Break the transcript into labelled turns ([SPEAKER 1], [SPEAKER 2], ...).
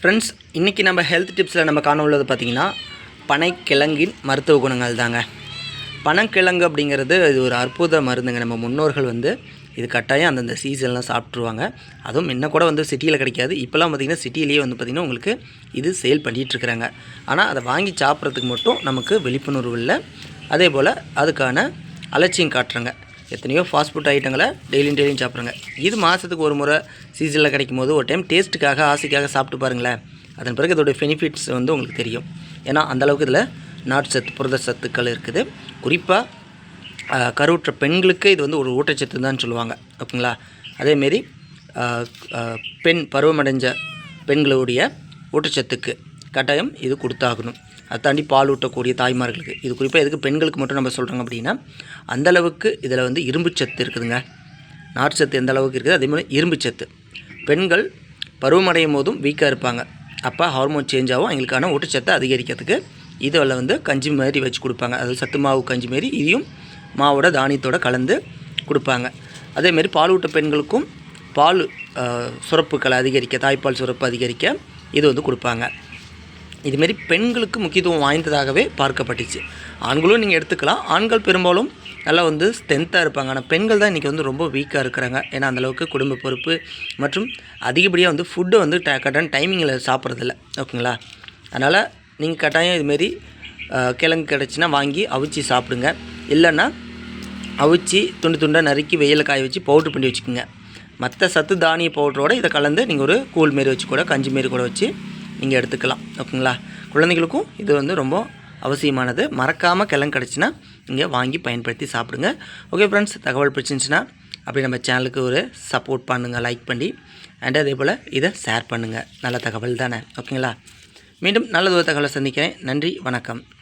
[SPEAKER 1] Friends, இன்றைக்கி நம்ம health டிப்ஸில் நம்ம காண உள்ளது பார்த்திங்கன்னா பனைக்கிழங்கின் மருத்துவ குணங்கள் தாங்க. பனங்கிழங்கு அப்படிங்கிறது இது ஒரு அற்புத மருந்துங்க. நம்ம முன்னோர்கள் இது கட்டாயம் அந்தந்த சீசன்லாம் சாப்பிட்ருவாங்க. அதுவும் முன்ன கூட சிட்டியில் கிடைக்காது. இப்போலாம் பார்த்திங்கன்னா சிட்டியிலேயே பார்த்திங்கன்னா உங்களுக்கு இது சேல் பண்ணிகிட்ருக்குறாங்க. ஆனால் அதை வாங்கி சாப்பிட்றதுக்கு மட்டும் நமக்கு விழிப்புணர்வு இல்லை. அதே போல் அதுக்கான அலட்சியம் காட்டுறாங்க. எத்தனையோ ஃபாஸ்ட் ஃபுட் ஐட்டங்களை டெய்லியும் சாப்பிட்றாங்க. இது மாதத்துக்கு ஒரு முறை சீசனில் கிடைக்கும் போது ஒரு டைம் டேஸ்ட்டுக்காக ஆசைக்காக சாப்பிட்டு பாருங்களேன். அதன் பிறகு இதோடைய பெனிஃபிட்ஸ் உங்களுக்கு தெரியும். ஏன்னா அந்தளவுக்கு இதில் நார்ச்சத்து புரத சத்துக்கள் இருக்குது. குறிப்பாக கருவுற்ற பெண்களுக்கு இது ஒரு ஊட்டச்சத்து தான் சொல்லுவாங்க. ஓகேங்களா? அதேமாரி பெண் பருவமடைஞ்ச பெண்களுடைய ஊட்டச்சத்துக்கு கட்டாயம் இது கொடுத்தாகணும். அதை தாண்டி பால் ஊட்டக்கூடிய தாய்மார்களுக்கு இது குறிப்பாக எதுக்கு பெண்களுக்கு மட்டும் நம்ம சொல்கிறோங்க அப்படின்னா, அந்தளவுக்கு இதில் இரும்புச்சத்து இருக்குதுங்க. நார்ச்சத்து எந்த அளவுக்கு இருக்குது, அதே மாதிரி இரும்புச்சத்து. பெண்கள் பருவமடையும் போதும் வீக்காக இருப்பாங்க. அப்போ ஹார்மோன் சேஞ்ச் ஆகும். அவங்களுக்கான ஊட்டச்சத்தை அதிகரிக்கிறதுக்கு இதில் கஞ்சி மாதிரி வச்சு கொடுப்பாங்க. அதாவது சத்து மாவு கஞ்சி மாரி இதையும் மாவோட தானியத்தோடு கலந்து கொடுப்பாங்க. அதேமாரி பால் ஊட்ட பெண்களுக்கும் பால் சுரப்புகளை அதிகரிக்க, தாய்ப்பால் சுரப்பு அதிகரிக்க இது கொடுப்பாங்க. இதுமாரி பெண்களுக்கு முக்கியத்துவம் வாய்ந்ததாகவே பார்க்கப்பட்டுச்சு. ஆண்களும் நீங்கள் எடுத்துக்கலாம். ஆண்கள் பெரும்பாலும் நல்லா ஸ்ட்ரென்த்தாக இருப்பாங்க. ஆனால் பெண்கள் தான் இன்றைக்கி ரொம்ப வீக்காக இருக்கிறாங்க. ஏன்னா அந்தளவுக்கு குடும்ப பொறுப்பு மற்றும் அதிகப்படியாக ஃபுட்டை கரெக்டான டைமிங்கில் சாப்பிட்றதில்ல. ஓகேங்களா? அதனால் நீங்கள் கட்டாயம் இதுமாரி கிழங்கு கிடச்சின்னா வாங்கி அவிச்சி சாப்பிடுங்க. இல்லைன்னா அவிச்சி துண்டு துண்டாக நறுக்கி வெயிலில் காய வச்சு பவுட்ரு பண்ணி வச்சுக்கோங்க. மற்ற சத்து தானிய பவுட்ரோடு இதை கலந்து நீங்கள் ஒரு கூழ் மாரி வச்சு கூட கஞ்சி மாரி கூட வச்சு நீங்கள் எடுத்துக்கலாம். ஓகேங்களா? குழந்தைகளுக்கும் இது ரொம்ப அவசியமானது. மறக்காமல் கிழங்கு கிடச்சின்னா நீங்கள் வாங்கி பயன்படுத்தி சாப்பிடுங்க. ஓகே ஃப்ரெண்ட்ஸ், தகவல் பிடிச்சிருந்துச்சுன்னா அப்படி நம்ம சேனலுக்கு ஒரு சப்போர்ட் பண்ணுங்கள், லைக் பண்ணி. அண்ட் அதே போல் இதை ஷேர் பண்ணுங்கள். நல்ல தகவல் தானே? ஓகேங்களா? மீண்டும் நல்லது ஒரு தகவலை சந்திக்கிறேன். நன்றி, வணக்கம்.